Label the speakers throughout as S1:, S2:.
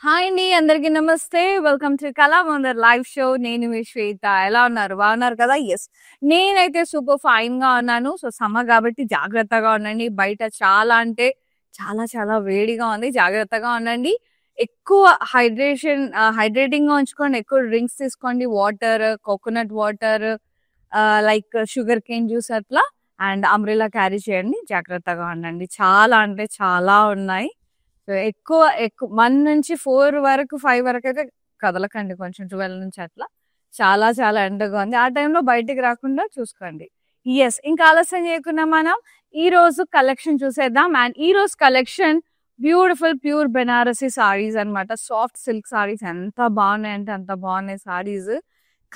S1: Hi అండి, అందరికీ నమస్తే. Welcome to Kalamandir live show. నేను మీ శ్వేత. ఎలా ఉన్నారు? బాగున్నారు కదా? ఎస్, నేనైతే సూపర్ ఫైన్ గా ఉన్నాను. సో సమ్మర్ కాబట్టి జాగ్రత్తగా ఉండండి. బయట చాలా అంటే చాలా చాలా వేడిగా ఉంది. జాగ్రత్తగా ఉండండి. ఎక్కువ హైడ్రేటింగ్ గా ఉంచుకోండి. ఎక్కువ డ్రింక్స్ తీసుకోండి. Water, coconut water, like sugar cane juice అట్లా. అండ్ అంబ్రెల్లా క్యారీ చేయండి. జాగ్రత్తగా ఉండండి. చాలా అంటే చాలా ఉన్నాయి. సో ఎక్కువ 1 నుంచి 4 వరకు 5 వరకు అయితే కదలకండి. కొంచెం 12 నుంచి అట్లా చాలా చాలా ఎండగా ఉంది. ఆ టైంలో బయటికి రాకుండా చూసుకోండి. ఎస్, ఇంకా ఆలస్యం చేయకుండా మనం ఈ రోజు కలెక్షన్ చూసేద్దాం. అండ్ ఈ రోజు collection beautiful pure Banarasi saris అన్నమాట. సాఫ్ట్ సిల్క్ సారీస్ ఎంత బాగున్నాయి అంటే అంత బాగున్నాయి సారీస్.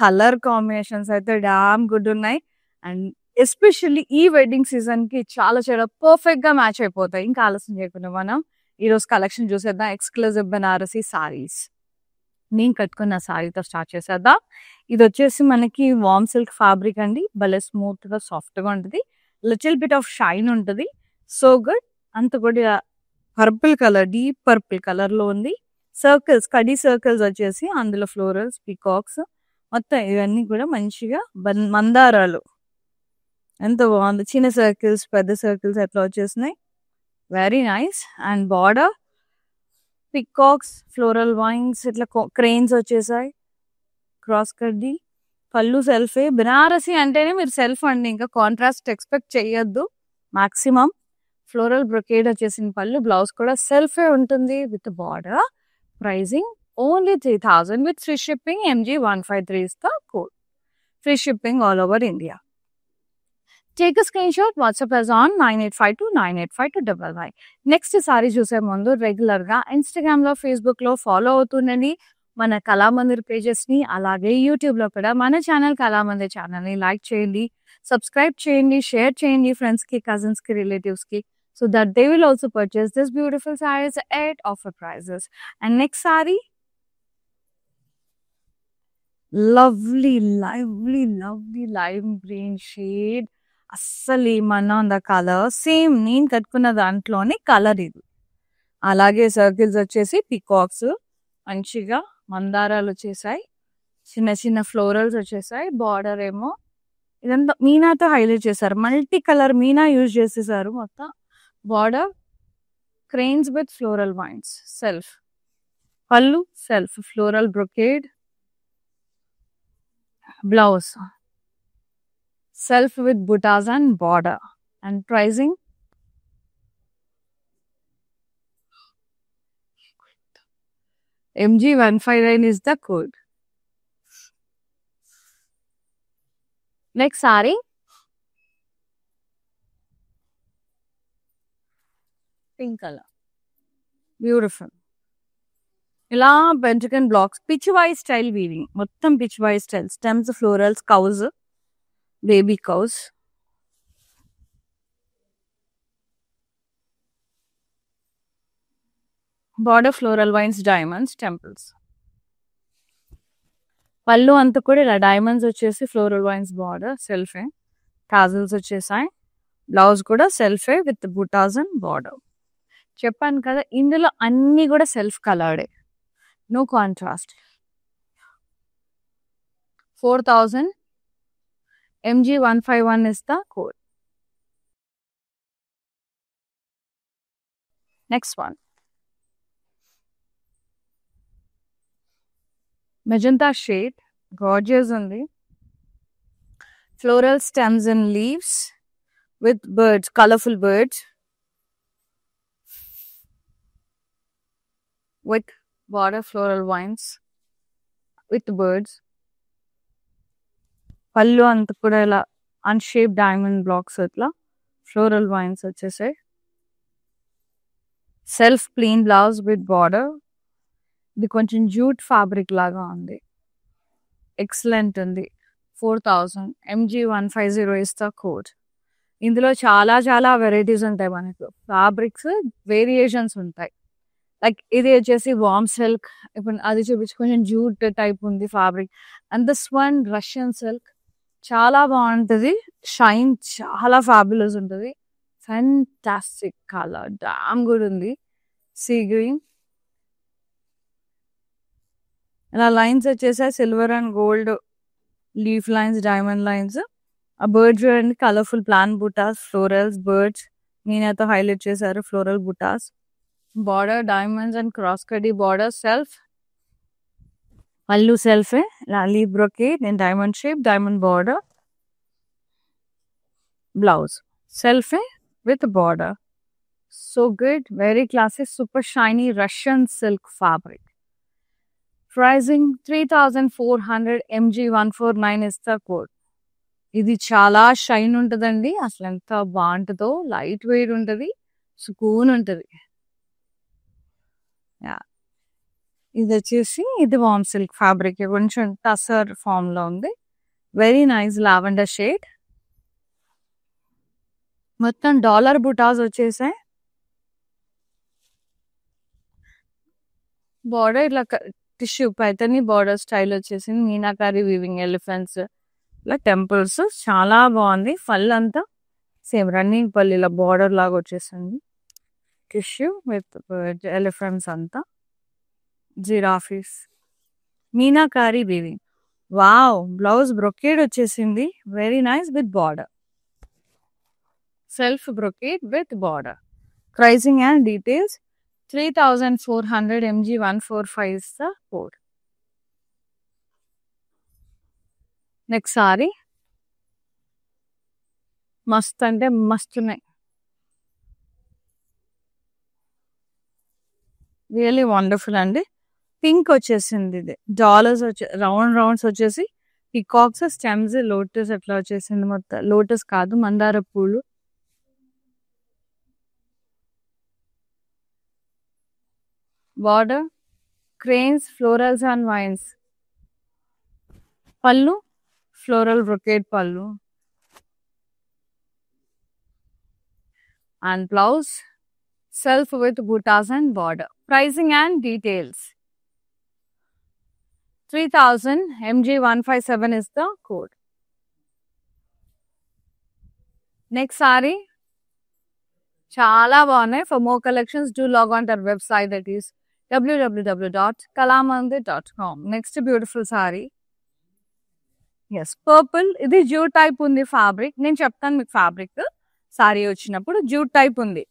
S1: కలర్ కాంబినేషన్స్ అయితే డామ్ గుడ్ ఉన్నాయి. అండ్ ఎస్పెషల్లీ ఈ వెడ్డింగ్ సీజన్ కి చాలా చాలా పర్ఫెక్ట్ గా మ్యాచ్ అయిపోతాయి. ఇంకా ఆలస్యం చేయకుండా మనం ఈ రోజు కలెక్షన్ చూసేద్దాం. ఎక్స్క్లూజివ్ బెనారసీ సారీస్. నేను కట్టుకున్న సారీతో స్టార్ట్ చేసేద్దాం. ఇది వచ్చేసి మనకి వామ్ సిల్క్ ఫ్యాబ్రిక్ అండి. భలే స్మూత్ గా సాఫ్ట్ గా ఉంటుంది. లిటిల్ బిట్ ఆఫ్ షైన్ ఉంటుంది. So good. అంత కూడా purple colour, deep purple colour లో ఉంది. సర్కిల్స్, కడీ సర్కిల్స్ వచ్చేసి అందులో ఫ్లోరల్స్, పీకాక్స్ మొత్తం ఇవన్నీ కూడా మంచిగా మందారాలు ఎంత బాగుంది. చిన్న సర్కిల్స్, పెద్ద సర్కిల్స్ ఎట్లా వచ్చేసినాయి. Very nice. And border peacocks, floral vines, ఇట్లా క్రెయిన్స్ వచ్చేసాయి. క్రాస్ కడ్డీ. పళ్ళు సెల్ఫే. బెనారసీ అంటేనే మీరు సెల్ఫ్ అండి, ఇంకా కాంట్రాస్ట్ ఎక్స్పెక్ట్ చేయొద్దు. మాక్సిమం ఫ్లోరల్ బ్రొకేడ్ వచ్చేసిన పళ్ళు. బ్లౌజ్ కూడా సెల్ఫే ఉంటుంది with border. Pricing only 3000 with free shipping. MG153 is the code. Free shipping all over India. Take a screenshot, WhatsApp us on 9852985255. Next sorry చూసే ముందు రెగ్యులర్ గా Instagram లో, ఫేస్బుక్ లో ఫాలో అవుతుండండి మన కళామందిర్ పేజెస్ ని. అలాగే యూట్యూబ్ లో కూడా మన ఛానల్ కళామందిర్ ఛానల్ ని లైక్ చేయండి, సబ్స్క్రైబ్ చేయండి, షేర్ చేయండి ఫ్రెండ్స్ కి, కజిన్స్ కి, రిలేటివ్స్ కి, so that they will also purchase this beautiful saris at offer prices. And next sari lovely lovely lovely lime green shade. అస్సలు ఏమన్నా ఉందా కలర్? సేమ్ నేను కట్టుకున్న దాంట్లోనే కలర్ ఇది. అలాగే సర్కిల్స్ వచ్చేసి పికాక్స్, మంచిగా మందారాలు వచ్చేసాయి. చిన్న చిన్న ఫ్లోరల్స్ వచ్చేసాయి. బార్డర్ ఏమో ఇదంతా మీనాతో హైలైట్ చేశారు. మల్టీ కలర్ మీనా యూజ్ చేసేసారు మొత్తం. Border cranes with floral vines. Self పళ్ళు, self floral brocade. Blouse self with buttas and border. And pricing MG159 is the code. Next saree pink color, beautiful. ఇలా పెంచుకన్ blocks, pichwai style weaving, మొత్తం pichwai style. Stems, florals, cows, baby cows. Border floral vines, diamonds, temples. పళ్ళు అంతా కూడా ఇలా diamonds వచ్చేసి floral vines border సెల్ఫే. Tassels వచ్చేసాయి. బ్లౌజ్ కూడా సెల్ఫే విత్ బుటాస్ అండ్ బార్డర్. చెప్పాను కదా ఇందులో అన్ని కూడా సెల్ఫ్ కలర్డే, no contrast. 4000 MG151 is the code. Next one, magenta shade, gorgeous ఉంది. Floral stems and leaves with birds, colorful birds with border floral vines with birds. పళ్ళు అంత కూడా ఇలా అన్షేప్ డైమండ్ బ్లాక్స్ ఇట్లా ఫ్లోరల్ వైన్స్ వచ్చేసాయి. Self plain blouse with border. ఇది కొంచెం jute fabric లాగా ఉంది. ఎక్సలెంట్ ఉంది. 4000 MG150 is the code. ఇందులో చాలా చాలా వెరైటీస్ ఉంటాయి. మనకు ఫ్యాబ్రిక్స్ వేరియేషన్స్ ఉంటాయి. లైక్ ఇది వచ్చేసి వామ్ సిల్క్, ఇప్పుడు అది చూపించి కొంచెం జూట్ టైప్ ఉంది fabric. And this one Russian silk, చాలా బాగుంటుంది. షైన్ చాలా ఫ్యాబులస్ ఉంటుంది. ఫ్యాంటాస్టిక్ కలర్, డామ్ గుడ్ ఉంది. సీ గ్రీన్, ఇలా లైన్స్ వచ్చేసాయి, silver and gold leaf lines, diamond lines. ఆ బర్డ్స్ చూడండి, colourful plain buttas, florals, birds మీనాతో హైలైట్ చేశారు, floral buttas. Border diamonds and cross కడ్డీ బార్డర్, సెల్ఫ్ పళ్ళు సెల్ఫే, leaf brocade and diamond shape, diamond border. Blouse సెల్ఫే with border. So good, very classic, super shiny Russian silk fabric. Pricing 3400 MG149 is the code. ఇది చాలా shine ఉంటుందండి, అసలు ఎంత బాగుంటుందో, లైట్ వెయిట్ ఉంటుంది, సుకూన్ ఉంటుంది. ఇది వచ్చేసి ఇది వామ్ సిల్క్ ఫ్యాబ్రిక్, కొంచెం టసర్ ఫామ్ లో ఉంది. Very nice lavender shade. మొత్తం డాలర్ బుటాస్ వచ్చేసాయి. బార్డర్ ఇట్లా టిష్యూ పైతని బార్డర్ స్టైల్ వచ్చేసింది, మీనాకారి వీవింగ్, ఎలిఫెంట్స్, ఇలా టెంపుల్స్, చాలా బాగుంది. పళ్ళు అంతా సేమ్ రన్నింగ్ పళ్ళు, ఇలా బార్డర్ లాగా వచ్చేసింది, టిష్యూ విత్ ఎలిఫెంట్స్ అంతా, giraffes, meenakari weaving. Wow, blouse brocade వచ్చేసింది, very nice with border, self brocade with border. Pricing and details 3400 MG145 is the code. Next sari మస్త్ అంటే మస్తు ఉన్నాయి, రియల్లీ వండర్ఫుల్ అండి. పింక్ వచ్చేసింది, ఇది డాలర్స్ వచ్చే రౌండ్ రౌండ్స్ వచ్చేసి పికాక్స్, స్టెమ్స్, లోటస్ అట్లా వచ్చేసింది. మొత్తం లోటస్ కాదు, మందార పూలు. Border cranes, florals and vines. పళ్ళు ఫ్లోరల్ బ్రొకేట్ పళ్ళు and blouse self with buttas and border. Pricing and details 3000 MG157 is the code. Next saree చాలా బాగున్నాయి. For more collections do log on to our website, that is www.kalamandir.com. Next beautiful saree, yes, purple. ఇది jute type ఉంది fabric, నేను చెప్తాను మీకు fabric. Sari వచ్చినప్పుడు jute type ఉంది,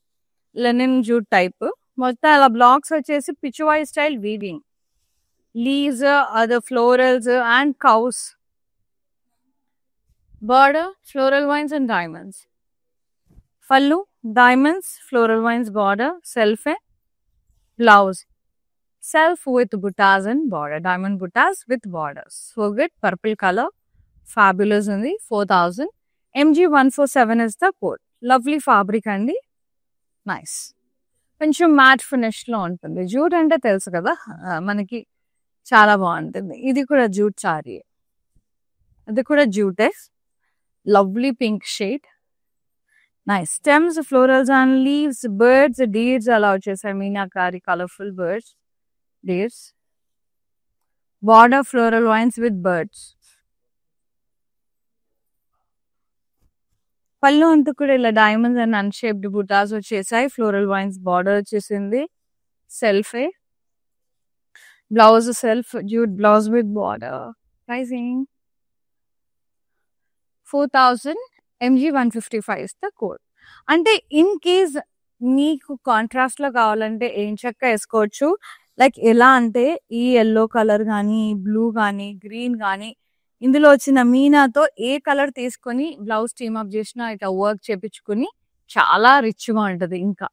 S1: linen jute type. మొత్తం అలా బ్లాక్స్ వచ్చేసి pichwai style weaving, leaves, other florals and cows. Border floral vines and diamonds. పళ్ళు diamonds, floral vines border, self. Blouse self with buttas and border, diamond buttas with borders. So good, purple colour fabulous ఉంది. 4000 MG147 is the code. Lovely fabric అండి, nice. కొంచెం mat finish లో ఉంటుంది. Jute అంటే తెలుసు కదా మనకి, చాలా బాగుంటుంది. ఇది కూడా జూట్ సారీ, ఇది కూడా జూటే, lovely pink shade, nice. Stems, florals and leaves, birds, deers అలా వచ్చేసాయి, meenakari colourful birds, deers. Border floral vines with birds. పళ్ళు అంతా కూడా ఇలా డైమండ్స్ అండ్ అన్షేప్డ్ బుటాస్ వచ్చేసాయి, ఫ్లోరల్ వైన్స్ బార్డర్ వచ్చేసింది, సెల్ఫే. Blouse self jute blouse with border. Pricing 4000 MG155 is the code. అంటే ఇన్ కేస్ మీకు కాంట్రాస్ట్ లో కావాలంటే ఏం చక్క వేసుకోవచ్చు. లైక్ ఎలా అంటే ఈ ఎల్లో కలర్ కానీ, బ్లూ కానీ, గ్రీన్ కానీ, ఇందులో వచ్చిన మీనాతో ఏ కలర్ తీసుకొని బ్లౌజ్ టీమ్ అప్ చేసినా ఇట్లా వర్క్ చేపించుకుని చాలా రిచ్గా ఉంటుంది, ఇంకా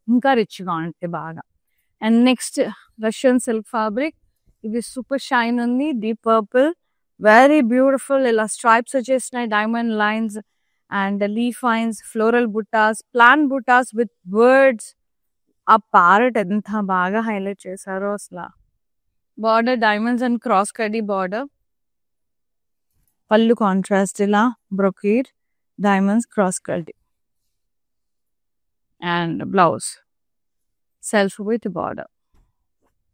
S1: ఇంకా రిచ్గా ఉంటుంది బాగా. And next Russian silk fabric, ఇది సూపర్ షైన్ ఉంది, డీప్ పర్పుల్, వెరీ బ్యూటిఫుల్. ఇలా స్ట్రైప్స్ వచ్చేసినాయి, diamond lines and leaf lines, floral buttas, plain buttas with birds. ఆ ప్యారెట్ ఎంత బాగా హైలైట్ చేశారో అసలు. బార్డర్ డైమండ్స్ అండ్ క్రాస్ కడ్డీ బార్డర్. పళ్ళు కాంట్రాస్ట్ ఇలా బ్రొకేడ్, డైమండ్స్, క్రాస్ కడ్డీ. And blouse self with border.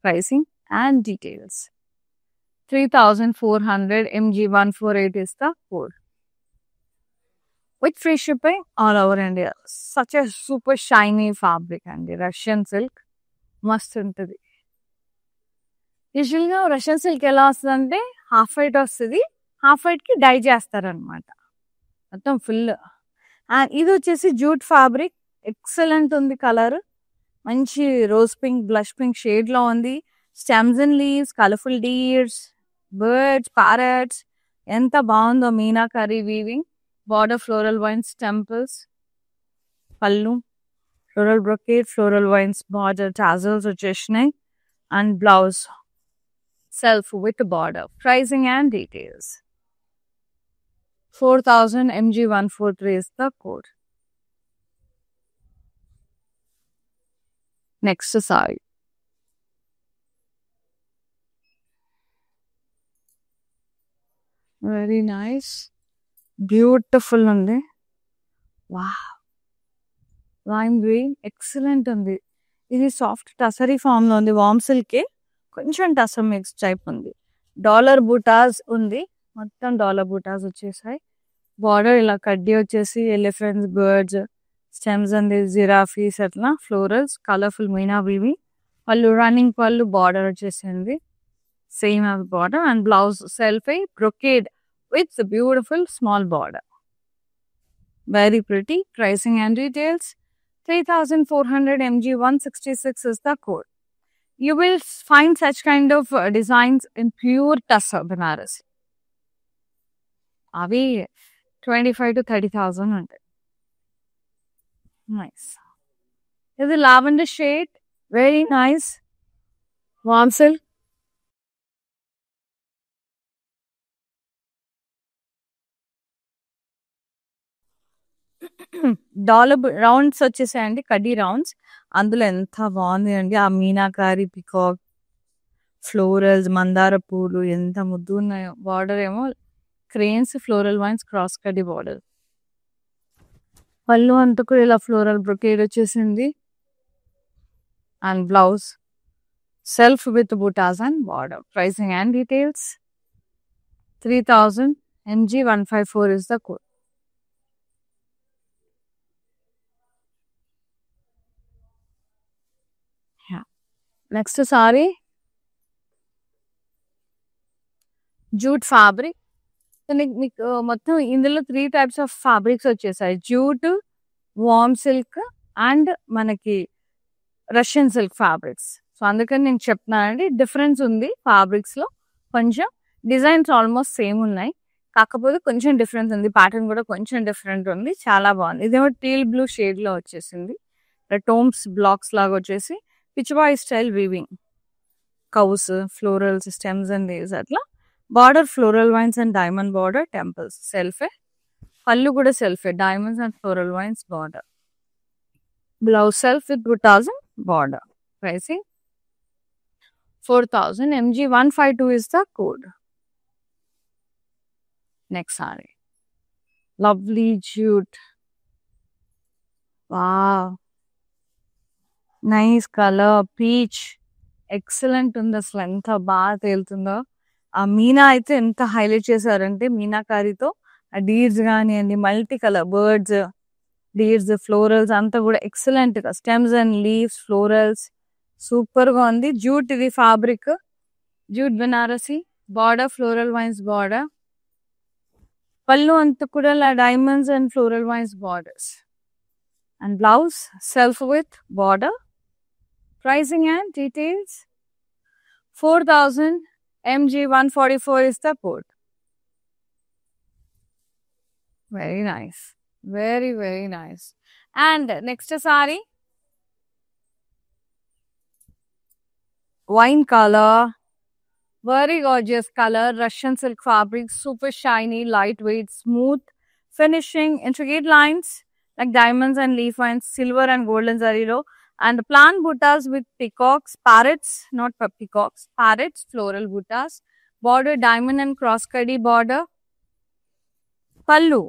S1: Pricing and details 3400 MG148 is the code. With free shipping all over India. Such a super shiny fabric and Russian silk. మస్తు ఉంటుంది. యూజువల్గా Russian silk ఎలా వస్తుందంటే half white వస్తుంది, half వైట్కి dye చేస్తారనమాట మొత్తం full. And ఇది వచ్చేసి జూట్ ఫ్యాబ్రిక్, ఎక్సలెంట్ ఉంది కలర్, మంచి rose pink blush pink shade లో ఉంది. Stems and leaves, colourful deers, birds, parrots, ఎంత బాగుందో meenakari weaving. Border floral vines, temples, పళ్ళు floral brocade, floral vines border tassels వచ్చేసినాయి. And blouse self with border. Pricing and details. 4000 MG143 is the code. Next side. Very nice. Beautiful undi. Wow. Lime green. Excellent undi. This soft tassari form lo undi. Warm silk ke koncham tassar mix type undi. Dollar buttas undi. Mottam dollar buttas vachesai. Border ila kaddi vachesi elephants, birds, stems and giraffes atla florals, colorful meena weaving. Pallu running pallu border vachesindi. Same as border. And blouse self brocade with the beautiful small border. Very pretty. Pricing and details. 3400 MG166 is the code. You will find such kind of designs in pure tussar Banarasi. Avi 25 to 30,000 ఉంటాయి. Nice. This is lavender shade. Very nice. Warm silk. Dollar rounds వచ్చేసాయండి, కడ్డీ rounds. అందులో ఎంత బాగుంది అండి ఆ meenakari peacock florals, మందార పూలు ఎంత ముద్దు ఉన్నాయో. బార్డర్ ఏమో క్రేన్స్, ఫ్లోరల్ వైన్స్, క్రాస్ కడ్డీ బార్డర్. పళ్ళు అంతా కూడా ఇలా ఫ్లోరల్ బ్రొకేడ్ వచ్చేసింది. And blouse self with buttas and border. Pricing and details. 3000 MG154 is the code. Next sari jute fabric. మీకు మొత్తం ఇందులో 3 types ఆఫ్ ఫ్యాబ్రిక్స్ వచ్చేసాయి. జూట్, వార్మ్ సిల్క్ అండ్ మనకి రష్యన్ సిల్క్ ఫ్యాబ్రిక్స్. సో అందుకని నేను చెప్తున్నానండి, డిఫరెన్స్ ఉంది ఫ్యాబ్రిక్స్ లో. కొంచెం డిజైన్స్ ఆల్మోస్ట్ సేమ్ ఉన్నాయి, కాకపోతే కొంచెం డిఫరెన్స్ ఉంది. ప్యాటర్న్ కూడా కొంచెం డిఫరెంట్ ఉంది. చాలా బాగుంది. ఇదేమో టీల్ బ్లూ షేడ్ లో వచ్చేసింది. టోమ్స్ బ్లాక్స్ లాగా వచ్చేసి pichwai style weaving, cows, florals, stems and leaves అట్లా. Border floral vines and diamond border, temples సెల్ఫే. పళ్ళు కూడా సెల్ఫే, diamonds and floral vines border. Blouse self with buttas and border. Pricing 4000 MG152 is the code. Next saree. Lovely jute. Wow. Nice colour, peach. Excellent ఉంది అసలు, ఎంత బాగా తేలుతుందో. ఆ మీనా అయితే ఎంత హైలైట్ చేశారంటే మీనాకారితో ఆ డీర్స్ కానివ్వండి, multi colour birds, deers, florals అంతా కూడా ఎక్సలెంట్ గా. Stems and leaves, florals super గా ఉంది. జూట్ ఇది fabric, jute Banarasi. Border floral vines border. పళ్ళు అంతా కూడా diamonds and floral wines borders. And blouse self with border. Pricing and details. 4000 MG144 is the code. Very nice. Very, very nice. And next saree. Wine color. Very gorgeous color. Russian silk fabric. Super shiny, lightweight, smooth finishing. Intricate lines like diamonds and leaf vines. Silver and golden zarilo. And plant buttas with peacocks, parrots, not peacocks, parrots, floral buttas. Border diamond and cross cutty border. Pallu.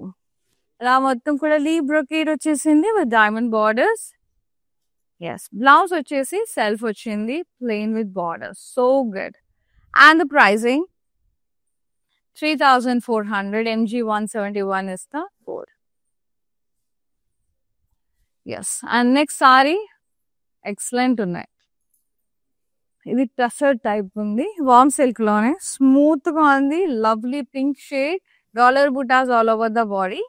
S1: ఇలా మొత్తం కూడా leaf brocade వచ్చేసింది with diamond borders. Yes, blouse వచ్చేసి self వచ్చింది plain with borders. So good. And the pricing 3400 MG171 is the code. Yes. And next saree. Excellent ఉన్నాయి. ఇది tussar type ఉంది, warm silk లోనే స్మూత్ గా ఉంది, lovely pink shade, dollar butas all over the body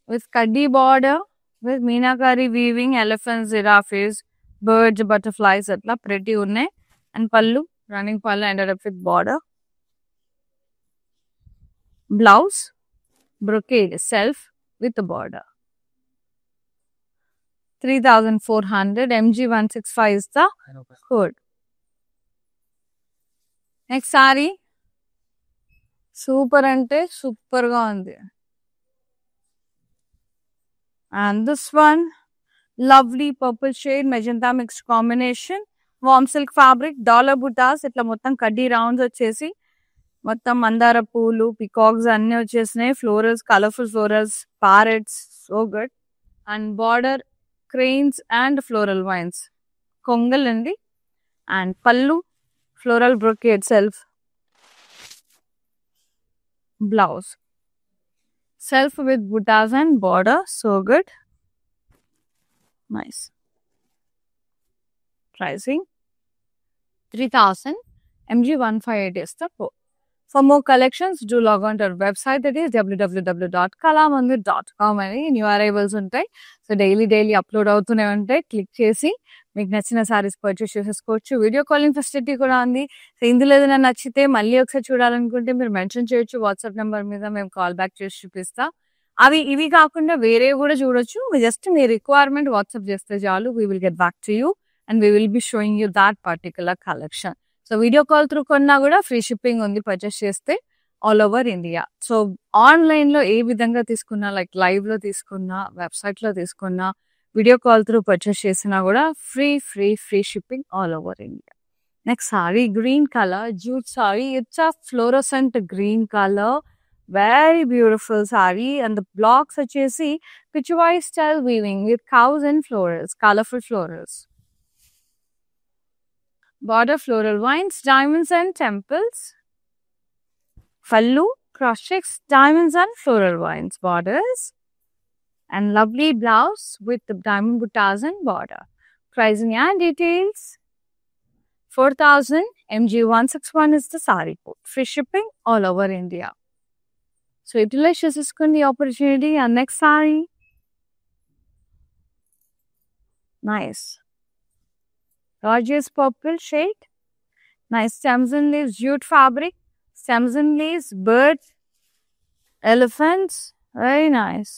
S1: with kaddi border with meenakari weaving, elephants, giraffes, birds, butterflies atla pretty unnai, and pallu, running pallu ended up with border. Blouse brocade self with the border. 3400 MG165 is the code. Next saree super ante super ga undi. And this one, lovely purple shade, magenta mixed combination, warm silk fabric, dollar buttas, itla mottam kaddi rounds vachesi, mottam mandara poolu, peacocks anni vachesnayi, florals, colorful florals, parrots, so good. And border cranes and floral vines, kongal andi, and pallu, floral brocade self, blouse self with buttas and border, so good. Nice. Pricing 3000 MG158 is the code. For more collections, do log on to our website, that is www.kalamandir.com అని new arrivals ఉంటాయి. So daily upload అవుతూనే ఉంటాయి. Click చేసి మీకు నచ్చిన saris purchase చేసేసుకోవచ్చు. Video calling facility కూడా ఉంది. సో ఇందులో ఏదైనా నచ్చితే మళ్ళీ ఒకసారి చూడాలనుకుంటే మీరు మెన్షన్ చేయొచ్చు వాట్సాప్ నెంబర్ మీద, మేము కాల్ బ్యాక్ చేసి చూపిస్తాం. ఇవి కాకుండా వేరే కూడా చూడొచ్చు. జస్ట్ మీ రిక్వైర్మెంట్ వాట్సాప్ చేస్తే చాలు, we will get back to you and we will be showing you that particular collection. So video call through కొన్నా కూడా ఫ్రీ షిప్పింగ్ ఉంది పర్చేస్ చేస్తే all over India. So online లో ఏ విధంగా తీసుకున్నా, లైక్ లైవ్ లో తీసుకున్నా, వెబ్సైట్ లో తీసుకున్నా, వీడియో కాల్ త్రూ పర్చేస్ చేసినా కూడా free shipping all over India. Next sorry green colour jute sorry, it's a fluorescent green colour, very beautiful saree, and the blocks vachesi pitchwai style weaving with cows and florals, colorful florals. Border floral vines, diamonds and temples. Fallu cross checks, diamonds and floral vines borders, and lovely blouse with the diamond buttas and border. Pricing and details 4000 MG161 is the saree code. Free shipping all over India. So utilize the opportunity. And next saree, nice gorgeous purple shade, nice stems and leaves, jute fabric, stems and leaves, birds, elephants, very nice.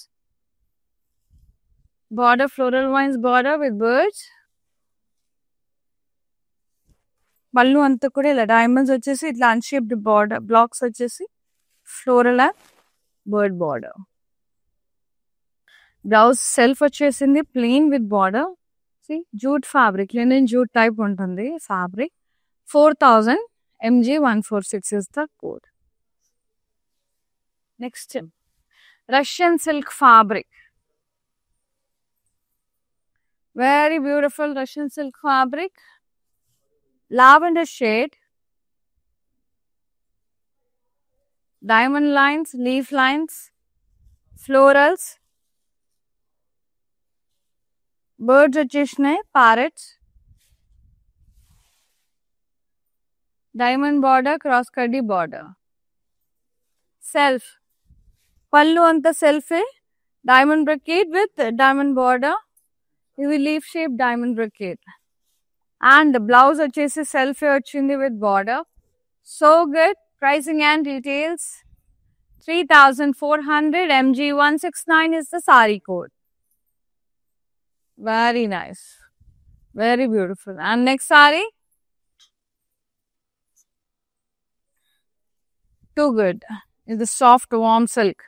S1: Border floral vines border with birds. Pallu anta kuda ila diamonds vachesi itla unshaped border blocks vachesi floral and bird border. Blouse self వచ్చేసింది plain with border. See, jute fabric, linen jute type ఉంటుంది fabric. 4000 MG146 is the code. Next, Russian silk fabric. Very beautiful Russian silk fabric. Lavender shade. Diamond lines, leaf lines, florals, birds వచ్చేసినాయి, parrots, diamond border, cross kaddi border. Self pallu anta self diamond brocade with diamond border, ivi leaf shape diamond brocade, and the blouse వచ్చేసి self వచ్చింది with border. So good. Pricing and details 3400 MG169 is the saree code. Very nice, very beautiful. And next saree, too good, is the soft warm silk,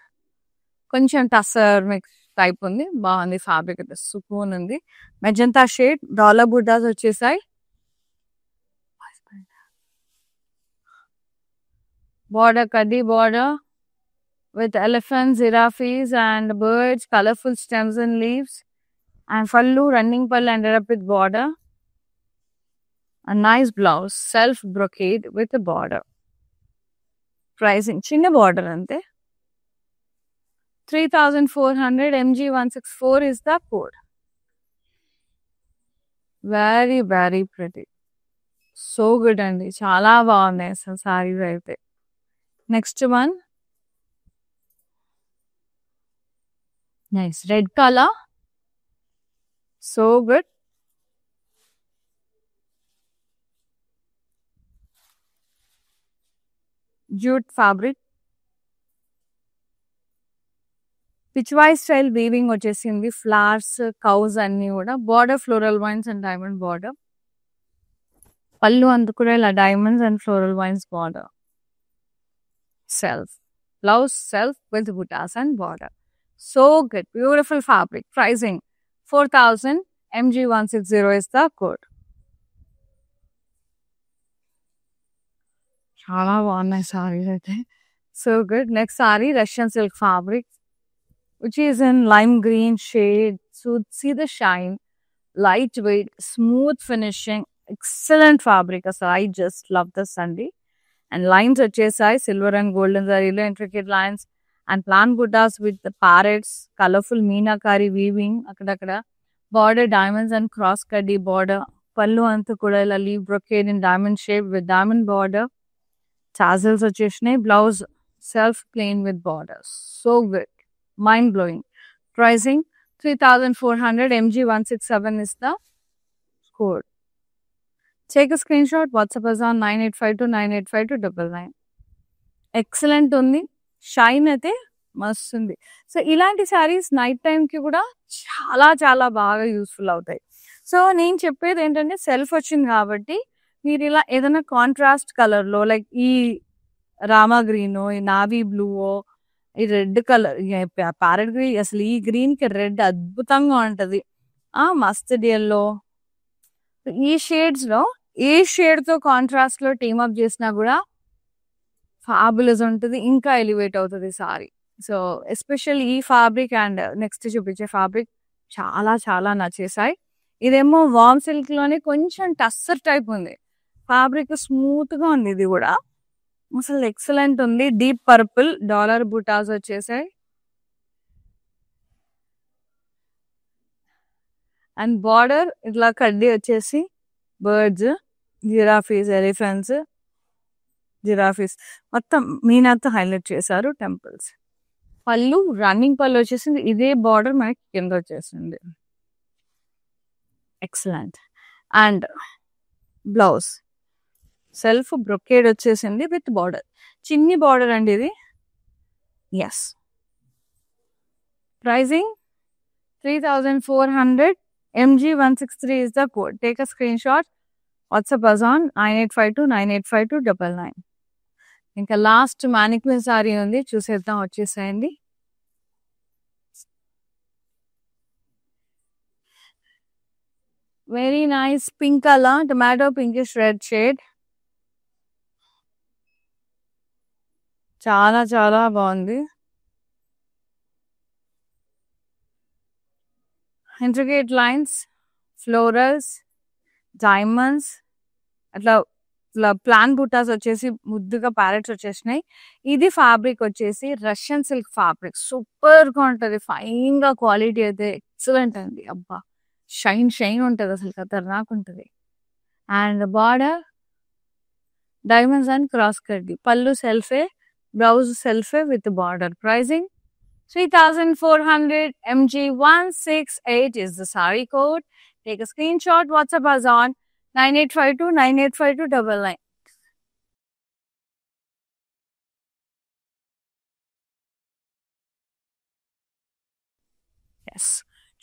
S1: koncham tussar mix type undi, baagundi fabric, ite sukoon undi, magenta shade, dollar buttas vachesai, border kaddi border with elephants, giraffes and birds, colorful stems and leaves, and fallu running pallu ended up with border. A nice blouse, self brocade with a border. Pricing chinna border ante 3400 MG164 is the code. Very very pretty. So good అండి. చాలా బాగున్నాయి అసలు sarees అయితే. Next one nice red colour. So good. Jute fabric. Pichwai style weaving వచ్చేసింది. Flowers, cows అన్ని కూడా. Border floral vines and diamond border. పళ్ళు అంతా కూడా ఇలా diamonds and floral vines border. Self blouse self with buttas and border. So good, beautiful fabric. Pricing 4000 MG160 is the code. చాలా బాగున్నాయి sarees అయితే. So good. Next sorry Russian silk fabric which is in lime green shade. So see the shine, lightweight, smooth finishing, excellent fabric. So I just love this Sunday. And lines వచ్చేసాయి silver and golden zarilo, intricate lines and plant buttas with the parrots, colorful meenakari weaving akkadakada, border diamonds and cross cutty border. Pallu antu kuda ila leaf brocade in diamond shape with diamond border. Tassels వచ్చేసినాయి. Blouse self plain with borders. So good, mind blowing. Pricing 3400 MG167 is the code. Take a screenshot. WhatsApp us on 9852985299. Excellent ఉంది. Shine అయితే మస్తు ఉంది. So ఇలాంటి saris night టైంకి కూడా చాలా చాలా బాగా యూస్ఫుల్ అవుతాయి. సో నేను చెప్పేది ఏంటంటే సెల్ఫ్ వచ్చింది కాబట్టి మీరు ఇలా ఏదైనా కాంట్రాస్ట్ కలర్లో లైక్ ఈ రామా గ్రీనో, ఈ నావీ బ్లూవో, ఈ రెడ్ కలర్ ప్యారెట్ గ్రీన్, అసలు ఈ గ్రీన్కి రెడ్ అద్భుతంగా ఉంటుంది. మస్టర్డ్ ఎల్లో, ఈ షేడ్స్లో ఏ షేడ్తో కాంట్రాస్ట్లో టీమప్ చేసినా కూడా ఫ్యాబులస్ ఉంటుంది, ఇంకా ఎలివేట్ అవుతుంది సారీ. సో ఎస్పెషల్ ఈ ఫ్యాబ్రిక్ అండ్ నెక్స్ట్ చూపించే ఫ్యాబ్రిక్ చాలా చాలా నచ్చేసాయి. ఇదేమో వార్మ్ సిల్క్లోనే కొంచెం టస్సర్ టైప్ ఉంది. ఫ్యాబ్రిక్ స్మూత్గా ఉంది. ఇది కూడా అసలు ఎక్సలెంట్ ఉంది. డీప్ పర్పుల్ డాలర్ బుటాస్ వచ్చేసాయి. అండ్ బార్డర్ ఇట్లా కడ్డీ వచ్చేసి బర్డ్స్, జిరాఫీస్, ఎలిఫెంట్స్, జిరాఫీస్ మొత్తం మీనాతో హైలైట్ చేశారు. టెంపుల్స్. పళ్ళు రన్నింగ్ పళ్ళు వచ్చేసింది. ఇదే బార్డర్ మనకి కింద వచ్చేసింది. Excellent. And blouse self brocade వచ్చేసింది విత్ బార్డర్. చిన్ని బార్డర్ అండి ఇది. Yes. Pricing 3400 MG163 is the code. Take a screenshot. WhatsApp us on 9852985299. ఇంకా లాస్ట్ మానిక్విన్ సారీ ఉంది, చూసేద్దాం. వచ్చేసాయండి. Very nice pink colour, tomato pinkish red shade. చాలా చాలా బాగుంది. ఇంట్రికేట్ లైన్స్, ఫ్లోరల్స్, డైమండ్స్, అట్లా ఇట్లా ప్లాన్ బుటాస్ వచ్చేసి ముద్దుగా ప్యారెట్స్ వచ్చేసినాయి. ఇది ఫ్యాబ్రిక్ వచ్చేసి రష్యన్ సిల్క్ ఫ్యాబ్రిక్. సూపర్గా ఉంటుంది. ఫైన్గా క్వాలిటీ అయితే ఎక్సలెంట్ అండి. అబ్బా షైన్ షైన్ ఉంటుంది, అసలు ఖతర్నాక్ ఉంటుంది. And border diamonds and cross కడ్డీ. పళ్ళు సెల్ఫే, బ్లౌజ్ సెల్ఫే with border. Pricing 3400 MG168 is the saree code. Take a screenshot. WhatsApp us on 9852985299. Yes,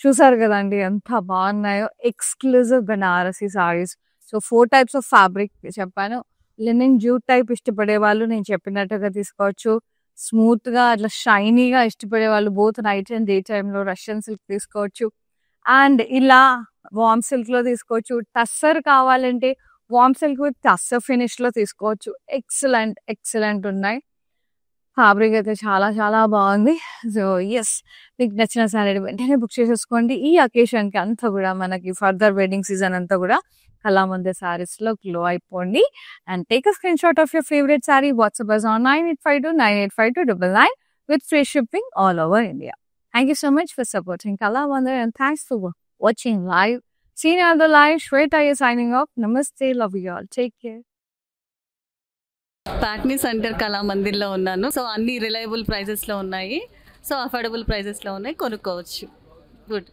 S1: చూసారు కదండి ఎంత బాగున్నాయో. Exclusive Banarasi saris. So 4 types of fabric చెప్పాను. లినెన్ జ్యూట్ టైప్ ఇష్టపడే వాళ్ళు నేను చెప్పినట్టుగా తీసుకోవచ్చు. స్మూత్గా అట్లా షైనీగా ఇష్టపడే వాళ్ళు బోత్ నైట్ అండ్ డే టైంలో రష్యన్ సిల్క్ తీసుకోవచ్చు. అండ్ ఇలా వార్మ్ సిల్క్లో తీసుకోవచ్చు. టస్సర్ కావాలంటే వార్మ్ సిల్క్ విత్ టస్సర్ ఫినిష్లో తీసుకోవచ్చు. ఎక్సలెంట్ ఎక్సలెంట్ ఉన్నాయి. ఫ్యాబ్రిక్ అయితే చాలా చాలా బాగుంది. సో ఎస్, మీకు నచ్చిన సారీ వెంటనే బుక్ చేసేసుకోండి. ఈ అకేషన్కి అంతా కూడా మనకి ఫర్దర్ వెడ్డింగ్ సీజన్ అంతా కూడా కళామందిర్ సారీస్లో గ్లో అయిపోండి. And take a screen shot of your favourite sorry. WhatsApp us on 9852985299 with free shipping all over India. Thank you so much for supporting Kalamandir and thanks for watching live. See you on the live. Shweta is signing off. Namaste. Love you all. Take care.
S2: ప్యాక్నీ centre కళా మందిర్లో ఉన్నాను. So అన్ని reliable ప్రైజెస్లో ఉన్నాయి. So affordable ప్రైజెస్లో ఉన్నాయి, కొనుక్కోవచ్చు. గుడ్.